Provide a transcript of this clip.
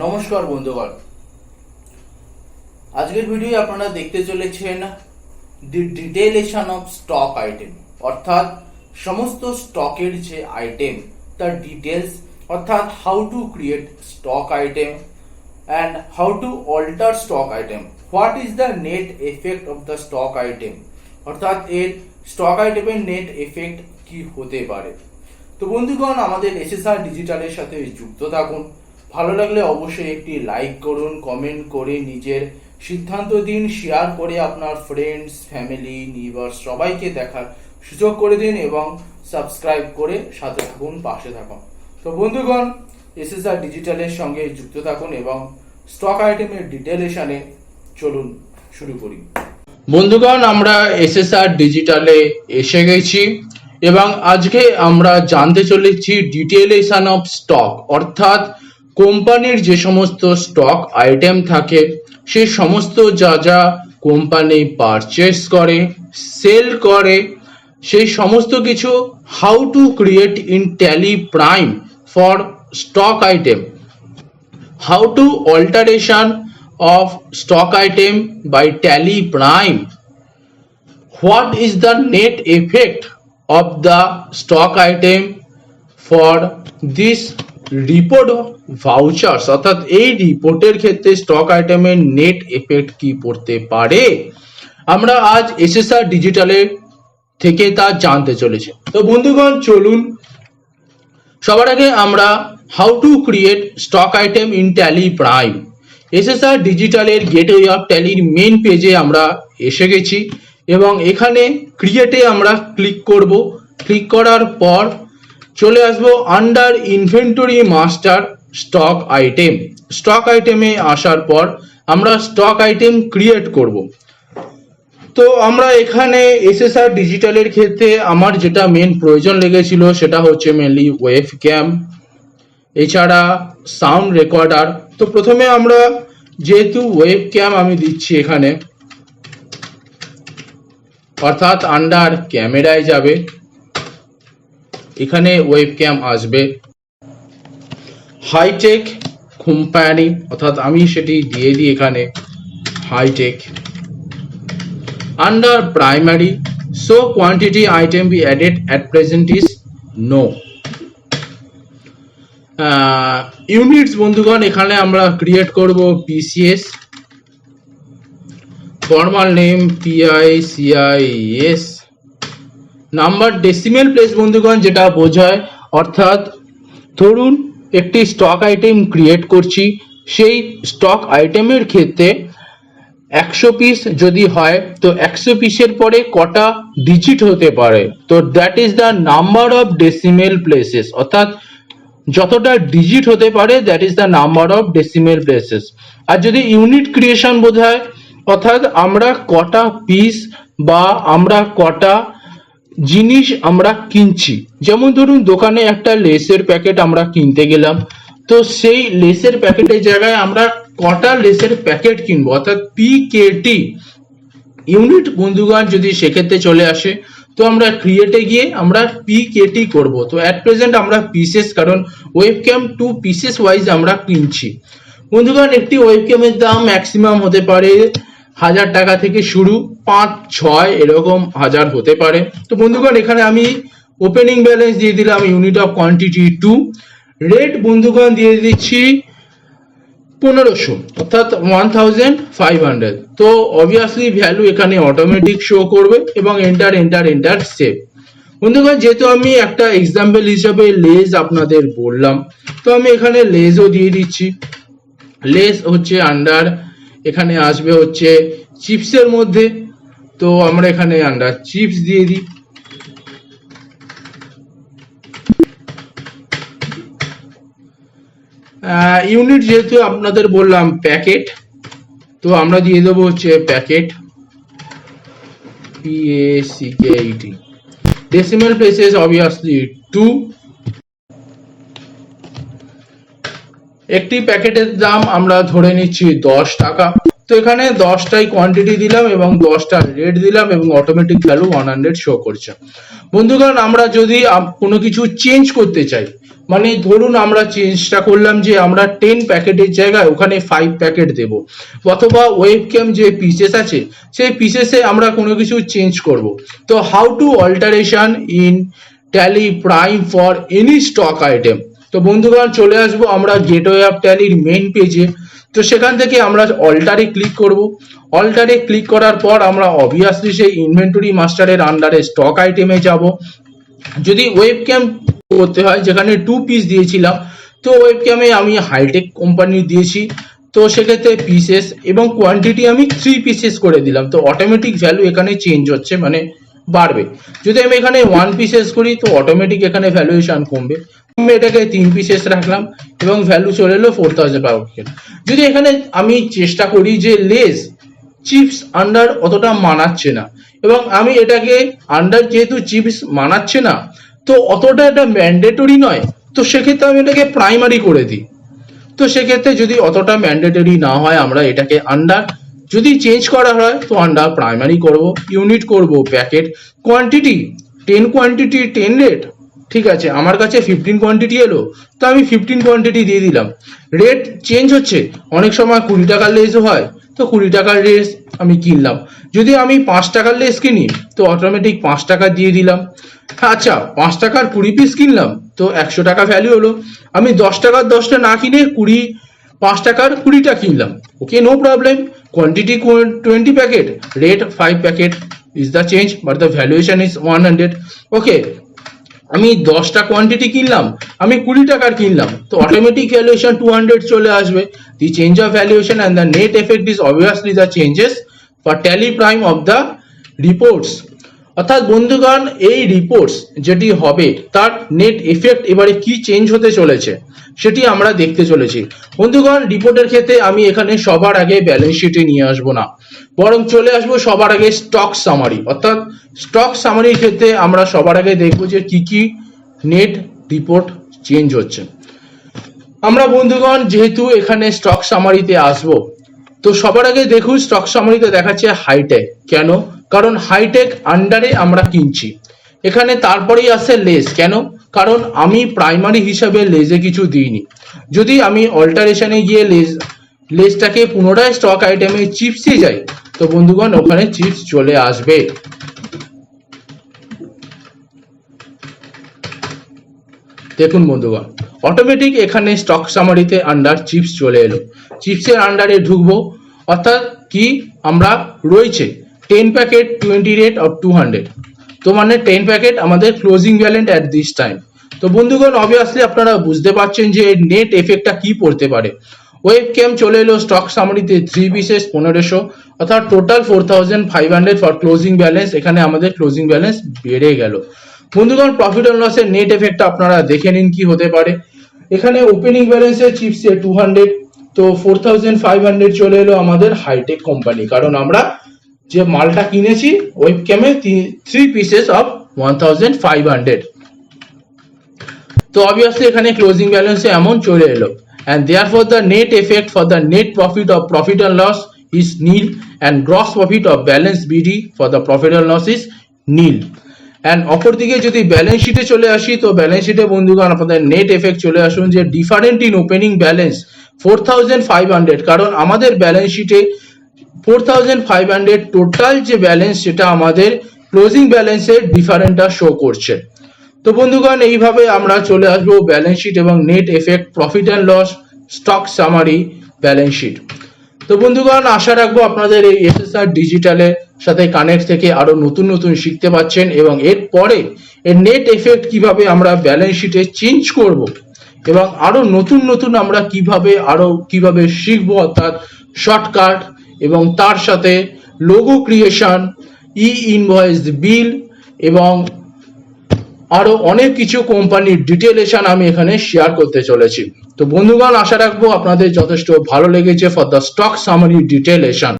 নমস্কার বন্ধুগণ, আজকের ভিডিও আপনারা দেখতে চলেছেন the detailation of stock item, অর্থাৎ সমস্ত স্টকের যে আইটেম তার ডিটেলস, অর্থাৎ how to create stock item and how to alter stock item, what is the net effect of the stock item, অর্থাৎ এর স্টক আইটেমের নেট এফেক্ট কি হতে পারে। তো বন্ধুগণ, আমাদের এসএসআর ডিজিটালের সাথে যুক্ত থাকুন। ভালো লাগলে অবশ্যই একটি লাইক করুন, কমেন্ট করে নিজের সিদ্ধান্ত দিন, শেয়ার করে আপনার ফ্রেন্ডস, ফ্যামিলি, নেইবার্স সবাইকে দেখার সুযোগ করে দিন এবং সাবস্ক্রাইব করে সাথে থাকুন, পাশে থাকুন। তো বন্ধুগণ, এসএসআর ডিজিটালের সঙ্গে যুক্ত থাকুন এবং স্টক আইটেমের ডিটেইলেশনে চলুন শুরু করি। বন্ধুগণ, আমরা এসএসআর ডিজিটালে এসে গেছি এবং আজকে আমরা জানতে চলেছি ডিটেইলেশন অফ স্টক, অর্থাৎ কোম্পানির যে সমস্ত স্টক আইটেম থাকে সে সমস্ত যা কোম্পানি পারচেস করে, সেল করে, সেই সমস্ত কিছু how to create in tally Prime for stock item, how to alteration of stock item by Tally Prime, what is the net effect of the stock item for this report vouchers, অর্থাৎ এই রিপোর্টের ক্ষেত্রে stock আইটেমের net effect কি পড়তে পারে, আমরা আজ এসএসআর ডিজিটালের থেকে তা জানতে চলেছি। তো বন্ধুগণ, চলুন সবার আগে আমরা how to create stock item in tally Prime, SSR ডিজিটালের গেটওয়ে অফ ট্যালির মেইন পেজে আমরা এসে গেছি এবং এখানে ক্রিয়েটে আমরা ক্লিক করব। ক্লিক করার পর চলে আসব under inventory master stock item. Stock আইটেমে আসার পর আমরা স্টক আইটেম ক্রিয়েট করব। তো আমরা এখানে এসএসআর ডিজিটালের ক্ষেত্রে আমার যেটা মেন প্রয়োজন লেগেছিল সেটা হচ্ছে মেনলি ওয়েব ক্যাম, এছাড়া সাউন্ড রেকর্ডার। তো প্রথমে আমরা যেহেতু ওয়েব ক্যাম আমি দিচ্ছি এখানে, অর্থাৎ আন্ডার ক্যামেরায় যাবে, এখানে ওয়েব ক্যাম আসবে। হাইটেক কোম্পানি, অর্থাৎ আমি সেটি দিয়ে দিই এখানে hitech. Under primary so quantity item be added at present is no. Units বন্ধুগণ, এখানে আমরা ক্রিয়েট করব PCS, formal name PICIS, number decimal place বন্ধুগণ যেটা বোঝায়, অর্থাৎ ধরুন একটি স্টক আইটেম ক্রিয়েট করছি, সেই স্টক আইটেমের ক্ষেত্রে 100 পিস যদি হয় তো 100 পিসের পরে কটা ডিজিট হতে পারে, তো that is the number of decimal places, অর্থাৎ যতটা ডিজিট হতে পারে that is the number of decimal places. আর যদি ইউনিট ক্রিয়েশন বোঝায়, অর্থাৎ আমরা কটা পিস বা আমরা কটা জিনিস আমরা কিনছি, যেমন ধরুন দোকানে একটা লেসের প্যাকেট আমরা কিনতে গেলাম, তো সেই লেসের প্যাকেটের জায়গায় আমরা কটা লেসের প্যাকেট কিনবো, অর্থাৎ PKT ইউনিট বন্ধুগণ যদি সেক্ষেত্রে চলে আসে তো আমরা ক্রিয়েটে গিয়ে আমরা PKT করব। তো অ্যাট প্রেজেন্ট আমরা পিসেস, কারণ ওয়েবক্যাম 2 পিসেস ওয়াইজ আমরা কিনছি। বন্ধুগণ, একটি ওয়েবক্যামের দাম ম্যাক্সিমাম হতে পারে 1000 টাকা থেকে শুরু, 5-6 এরকম হাজার হতে পারে। তো বন্ধুগণ, এখানে আমি ওপেনিং ব্যালেন্স দিয়ে দিলাম ইউনিট অফ কোয়ান্টিটি 2, রেট বন্ধুগণ দিয়ে দিচ্ছি 1500, অর্থাৎ 1500। তো অবভিয়াসলি ভ্যালু এখানে অটোমেটিক শো করবে এবং এন্টার এন্টার এন্টার সেভ। বন্ধুগণ, যেহেতু আমি একটা এক্সাম্পল হিসাবে লেজ আপনাদের বললাম, তো আমি এখানে লেজও দিয়ে দিচ্ছি। লেজ হচ্ছে আন্ডার, এখানে আসবে হচ্ছে চিপসের মধ্যে, তো আমরা এখানে আন্ডার চিপস দিয়ে দিই। ইউনিট যেহেতু আপনাদের বললাম প্যাকেট, তো আমরা দিয়ে দেবো হচ্ছে packet PACKET। Decimal places obviously 2। একটি প্যাকেটের দাম আমরা ধরে নিচ্ছি 10 টাকা, তো এখানে 10টাই কোয়ান্টিটি দিলাম এবং 10টা রেট দিলাম এবং অটোমেটিক ভ্যালু 100 শো করছে। বন্ধুগণ, আমরা যদি কোনো কিছু চেঞ্জ করতে চাই, মানে ধরুন আমরা চেঞ্জটা করলাম যে আমরা 10 প্যাকেটের জায়গায় ওখানে 5 প্যাকেট দেব, অথবা ওয়েবক্যাম যে পিসেস আছে সেই পিসেসে আমরা কোনো কিছু চেঞ্জ করব। তো how to alteration in tally Prime for any stock item. তো বন্ধুগণ চলে আসবো আমরা গেটওয়ে অফ ট্যালির মেইন পেজে। তো সেখান থেকে আমরা অল্টারে ক্লিক করব। অল্টারে ক্লিক করার পর আমরা অবভিয়াসলি সেই ইনভেন্টরি মাস্টারের আন্ডারে স্টক আইটেমে যাব। যদি ওয়েবক্যাম করতে হয় যেখানে 2 পিস দিয়েছিলাম, তো ওয়েবক্যামে আমি হাইটেক কোম্পানি দিয়েছি, তো সেক্ষেত্রে পিসেস এবং কোয়ান্টিটি আমি 3 পিসেস করে দিলাম। তো অটোমেটিক ভ্যালু এখানে চেঞ্জ হচ্ছে, মানে বাড়বে। যদি আমি এখানে 1 পিসেস করি তো অটোমেটিক এখানে ভ্যালুয়েশন কমবে। আমি এটাকে 3 পিসেস রাখলাম এবং ভ্যালু চলে এলো 4000 পাউন্ড। যদি এখানে আমি চেষ্টা করি যে লেস চিপস আন্ডার অতটা মানাচ্ছে না, এবং আমি এটাকে আন্ডার যেহেতু চিপস মানাচ্ছে না তো অতটা এটা ম্যান্ডেটরি নয়, তো সেক্ষেত্রে আমি এটাকে প্রাইমারি করে দিই। তো সেক্ষেত্রে যদি অতটা ম্যান্ডেটরি না হয় আমরা এটাকে আন্ডার, যদি চেঞ্জ করা হয় তো আন্ডার প্রাইমারি করব। ইউনিট করব প্যাকেট, কোয়ান্টিটি 10 কোয়ান্টিটি 10 রেট, ঠিক আছে আমার কাছে 15 কোয়ান্টিটি এলো তো আমি 15 কোয়ান্টিটি দিয়ে দিলাম। রেট চেঞ্জ হচ্ছে, অনেক সময় 20 টাকার লেসও হয়, তো 20 টাকার লেস আমি কিনলাম। যদি আমি 5 টাকার লেস কিনি তো অটোমেটিক 5 টাকা দিয়ে দিলাম। আচ্ছা 5 টাকার 20 পিস কিনলাম তো 100 টাকা ভ্যালু হলো। আমি 10 টাকার 10টা না কিনে 5 টাকার 20টা কিনলাম, okay no problem. Quantity 20 packet, rate 5 packet is the change but the valuation is 100। Okay আমি 10টা কোয়ান্টিটি কিনলাম, আমি 20 টাকার কিনলাম, তো অটোমেটিক ভ্যালুয়েশন 200 চলে আসবে। The change of valuation and the net effect is obviously the changes for tally prime of the reports. অর্থাৎ বন্ধুগণ এই রিপোর্টস যেটি হবে তার নেট এফেক্ট এবারে কি চেঞ্জ হতে চলেছে সেটি আমরা দেখতে চলেছি। বন্ধুগণ রিপোর্টের ক্ষেত্রে আমি এখানে সবার আগে ব্যালেন্স শিটে নিয়ে আসবো না, বরং চলে আসবো সবার আগে স্টক সামারি। অর্থাৎ স্টক সামারির ক্ষেত্রে আমরা সবার আগে দেখবো যে কি কি নেট রিপোর্ট চেঞ্জ হচ্ছে। আমরা বন্ধুগণ যেহেতু এখানে স্টক সামারিতে আসবো, তো সবার আগে দেখুন স্টক সামারিতে দেখাচ্ছে হাইটেক। কেন? কারণ হাইটেক আন্ডারে আমরা কিনছি। এখানে তারপরেই আসে লেস। কেন? কারণ আমি প্রাইমারি হিসাবে লেজে কিছু দিইনি। যদি আমি অল্টারেশনে গিয়ে লেসটাকে পুনরায় স্টক আইটেমে চিপসে যাই তো বন্ধুগণ ওখানে চিপস চলে আসবে। দেখুন বন্ধুগণ অটোমেটিক এখানে স্টক সামারিতে আন্ডার চিপস চলে এলো। চিপসের আন্ডারে ঢুকবো, অর্থাৎ কি আমরা রয়েছে 10 প্যাকেট 20 রেট অফ 200, তো মানে 10 প্যাকেট আমাদের closing balance at this time. তো বন্ধুগণ অবভিয়াসলি আপনারা বুঝতে পারছেন যে নেট এফেক্টটা কি পড়তে পারে। ওয়েবক্যাম চলে এলো স্টক সামারিতে 3 পিসেস 1500, অর্থাৎ টোটাল 4500 ফর ক্লোজিং ব্যালেন্স। এখানে আমাদের ক্লোজিং ব্যালেন্স বেড়ে গেল। বন্ধুগণ প্রফিট অ্যান্ড লসের নেট এফেক্টটা আপনারা দেখে নিন কি হতে পারে। এখানে ওপেনিং ব্যালেন্সে চিপসে 200, তো 4500 চলে এলো আমাদের হাইটেক কোম্পানি, কারণ আমরা যে মালটা কিনেছি ওয়েবক্যামে 3 পিসেস অফ 1500। তো অবভিয়াসলি এখানে ক্লোজিং ব্যালেন্সে অ্যামাউন্ট চলে এলো, and therefore the net effect for the net profit of profit and loss is nil, and gross profit of balance BD for the profit and loss is nil. and অপরদিকে যদি balance শিটে চলে আসি তো balance শিটে বন্ধুগণ আপনাদের net effect চলে আসুন যে ডিফারেন্ট ইন ওপেনিং ব্যালেন্স 4500, কারণ আমাদের ব্যালেন্স শিটে 4500 টোটাল যে ব্যালেন্স সেটা আমাদের ক্লোজিং ব্যালেন্সের ডিফারেন্টটা শো করছে। তো বন্ধুগণ এইভাবে আমরা চলে আসবো ব্যালেন্স শিট এবং net effect, profit and loss, stock summary, balance sheet. তো বন্ধুগণ আশা রাখবো আপনাদের এই এসএসআর ডিজিটালের সাথে কানেক্ট থেকে আরো নতুন নতুন শিখতে পাচ্ছেন, এবং এরপরে এর নেট এফেক্ট কিভাবে আমরা ব্যালেন্স শিটে চেঞ্জ করব এবং আরো নতুন নতুন আমরা কিভাবে শিখবো, অর্থাৎ শর্টকাট এবং তার সাথে লোগো ক্রিয়েশন, ই ইনভয়েস বিল এবং আরো অনেক কিছু কোম্পানির ডিটেইলেশন আমি এখানে শেয়ার করতে চলেছি। তো বন্ধুগণ আশা রাখবো আপনাদের যথেষ্ট ভালো লেগেছে ফর দ্য স্টক সামারি ডিটেইলেশন।